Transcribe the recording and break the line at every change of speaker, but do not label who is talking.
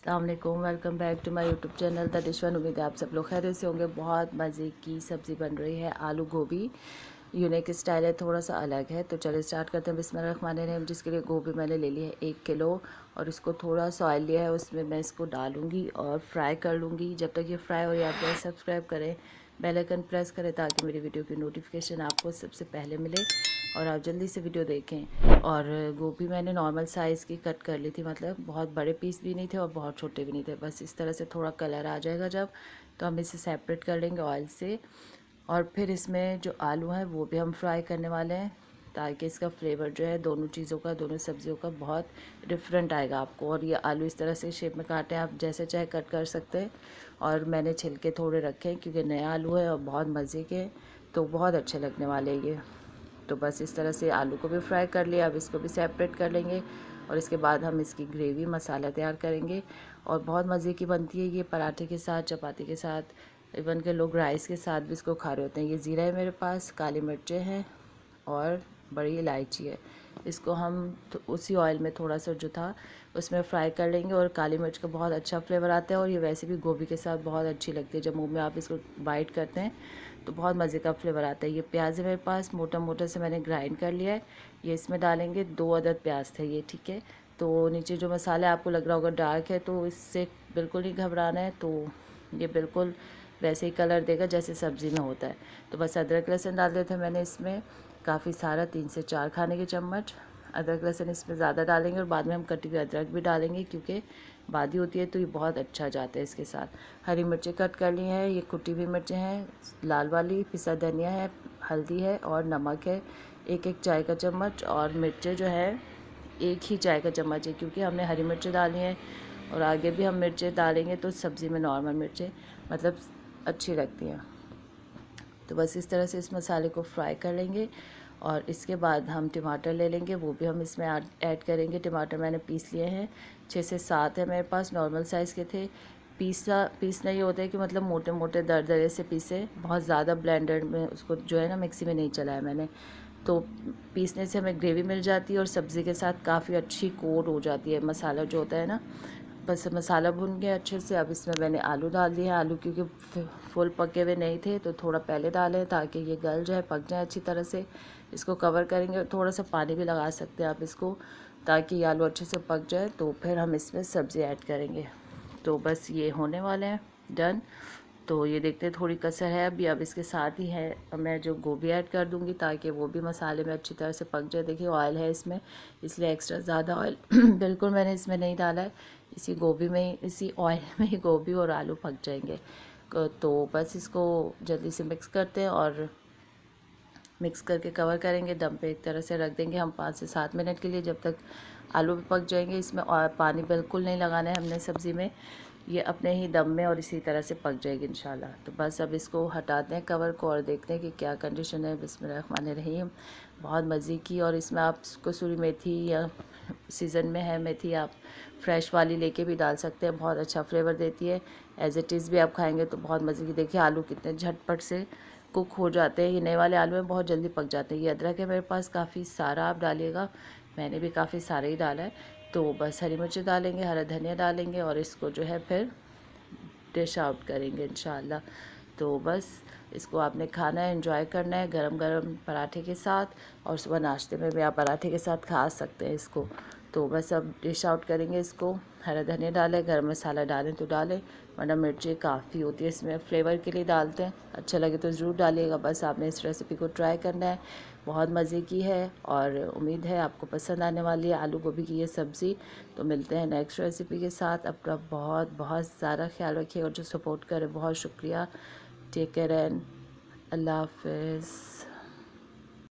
अस्सलाम वालेकुम, welcome back to my YouTube channel the dish one. उम्मीद है आप सब लोग खैरियत से होंगे। बहुत मज़े की सब्ज़ी बन रही है, आलू गोभी। यूनिक स्टाइल है, थोड़ा सा अलग है। तो चलिए स्टार्ट करते हैं। बिस्मिल्लाहिर्रहमानिर्रहीम। जिसके लिए गोभी मैंने ले ली है 1 किलो और इसको थोड़ा सा ऑयल लिया है, उसमें मैं इसको डालूँगी और फ्राई कर लूँगी। जब तक ये फ्राई हो रही है आप गैस सब्सक्राइब करें, बेल आइकन प्रेस करें ताकि मेरी वीडियो की नोटिफिकेशन आपको सबसे पहले मिले और आप जल्दी से वीडियो देखें। और गोभी मैंने नॉर्मल साइज़ की कट कर ली थी, मतलब बहुत बड़े पीस भी नहीं थे और बहुत छोटे भी नहीं थे। बस इस तरह से थोड़ा कलर आ जाएगा जब, तो हम इसे सेपरेट कर लेंगे ऑयल से। और फिर इसमें जो आलू हैं वो भी हम फ्राई करने वाले हैं ताकि इसका फ्लेवर जो है दोनों चीज़ों का, दोनों सब्जियों का बहुत डिफरेंट आएगा आपको। और ये आलू इस तरह से शेप में काटें, आप जैसे चाहे कट कर सकते हैं। और मैंने छिलके थोड़े रखे हैं क्योंकि नया आलू है और बहुत मज़े के, तो बहुत अच्छे लगने वाले ये। तो बस इस तरह से आलू को भी फ्राई कर लिया। अब इसको भी सेपरेट कर लेंगे और इसके बाद हम इसकी ग्रेवी मसाला तैयार करेंगे। और बहुत मज़े की बनती है ये, पराठे के साथ, चपाती के साथ, इवन के लोग राइस के साथ भी इसको खा रहे होते हैं। ये ज़ीरा है मेरे पास, काली मिर्चें हैं और बड़ी इलायची है। इसको हम उसी ऑयल में थोड़ा सा जो था उसमें फ्राई कर लेंगे। और काली मिर्च का बहुत अच्छा फ्लेवर आता है और ये वैसे भी गोभी के साथ बहुत अच्छी लगती है। जब मुंह में आप इसको बाइट करते हैं तो बहुत मज़े का फ्लेवर आता है। ये प्याज है मेरे पास, मोटा मोटा से मैंने ग्राइंड कर लिया है। ये इसमें डालेंगे, 2 अदद प्याज थे ये, ठीक है। तो नीचे जो मसाला आपको लग रहा होगा डार्क है, तो इससे बिल्कुल नहीं घबराना है। तो ये बिल्कुल वैसे ही कलर देगा जैसे सब्ज़ी में होता है। तो बस अदरक लहसुन डाल दिया था मैंने इसमें, काफ़ी सारा, 3 से 4 खाने के चम्मच अदरक लहसुन इसमें ज़्यादा डालेंगे। और बाद में हम कटी हुई अदरक भी डालेंगे क्योंकि बादी होती है तो ये बहुत अच्छा जाता है इसके साथ। हरी मिर्चें कट कर ली हैं, ये कुटी हुई मिर्चें हैं, लाल वाली, पिसा धनिया है, हल्दी है और नमक है 1-1 चाय का चम्मच। और मिर्चें जो है 1 ही चाय का चम्मच है क्योंकि हमने हरी मिर्चें डाली हैं और आगे भी हम मिर्चें डालेंगे तो सब्ज़ी में नॉर्मल मिर्चें मतलब अच्छी लगती हैं। तो बस इस तरह से इस मसाले को फ्राई कर लेंगे। और इसके बाद हम टमाटर ले लेंगे, वो भी हम इसमें ऐड करेंगे। टमाटर मैंने पीस लिए हैं, 6 से 7 है मेरे पास, नॉर्मल साइज़ के थे। पीसना ये होता है कि मतलब मोटे मोटे दरदरे से पीसे, बहुत ज़्यादा ब्लेंडर में उसको जो है ना मिक्सी में नहीं चलाया मैंने। तो पीसने से हमें ग्रेवी मिल जाती है और सब्ज़ी के साथ काफ़ी अच्छी कोट हो जाती है मसाला जो होता है ना। बस मसाला भुन गया अच्छे से। अब इसमें मैंने आलू डाल दिए हैं। आलू क्योंकि फुल पके हुए नहीं थे तो थोड़ा पहले डालें ताकि ये गल जाए, पक जाए अच्छी तरह से। इसको कवर करेंगे, थोड़ा सा पानी भी लगा सकते हैं आप इसको ताकि ये आलू अच्छे से पक जाए। तो फिर हम इसमें सब्ज़ी ऐड करेंगे। तो बस ये होने वाले हैं डन। तो ये देखते हैं, थोड़ी कसर है अभी। अब इसके साथ ही है मैं जो गोभी ऐड कर दूंगी ताकि वो भी मसाले में अच्छी तरह से पक जाए। देखिए ऑयल है इसमें, इसलिए एक्स्ट्रा ज़्यादा ऑयल बिल्कुल मैंने इसमें नहीं डाला है। इसी गोभी में ही, इसी ऑयल में ही गोभी और आलू पक जाएंगे। तो बस इसको जल्दी से मिक्स करते हैं और मिक्स करके कवर करेंगे, दम पे एक तरह से रख देंगे हम 5 से 7 मिनट के लिए, जब तक आलू भी पक जाएंगे। इसमें और पानी बिल्कुल नहीं लगाना है हमने सब्ज़ी में, ये अपने ही दम में और इसी तरह से पक जाएगी इंशाल्लाह। तो बस अब इसको हटाते हैं कवर को और देखते हैं कि क्या कंडीशन है। बिस्मिल्लाहिर्रहमानिर्रहीम। बहुत मज़े की। और इसमें आप कसूरी मेथी, या सीज़न में है मेथी, आप फ्रेश वाली लेके भी डाल सकते हैं, बहुत अच्छा फ्लेवर देती है। एज़ इट इज़ भी आप खाएंगे तो बहुत मज़े की। देखिए आलू कितने झटपट से कुक हो जाते हैं, ये नए वाले आलू में बहुत जल्दी पक जाते हैं। ये अदरक है मेरे पास, काफ़ी सारा आप डालिएगा, मैंने भी काफ़ी सारा ही डाला है। तो बस हरी मिर्च डालेंगे, हरा धनिया डालेंगे और इसको जो है फिर डिश आउट करेंगे इंशाल्लाह। तो बस इसको आपने खाना है, एंजॉय करना है गरम गरम पराठे के साथ, और सुबह नाश्ते में भी आप पराठे के साथ खा सकते हैं इसको। तो बस अब डिश आउट करेंगे इसको। हरा धनिया डालें, गरम मसाला डालें तो डालें, वरना मिर्ची काफ़ी होती है इसमें, फ्लेवर के लिए डालते हैं। अच्छा लगे तो ज़रूर डालिएगा। बस आपने इस रेसिपी को ट्राई करना है, बहुत मज़े की है और उम्मीद है आपको पसंद आने वाली है आलू गोभी की ये सब्ज़ी। तो मिलते हैं नेक्स्ट रेसिपी के साथ। अपना बहुत बहुत सारा ख्याल रखिए और जो सपोर्ट करे बहुत शुक्रिया। टेक केयर एंड अल्लाह हाफ़िज़।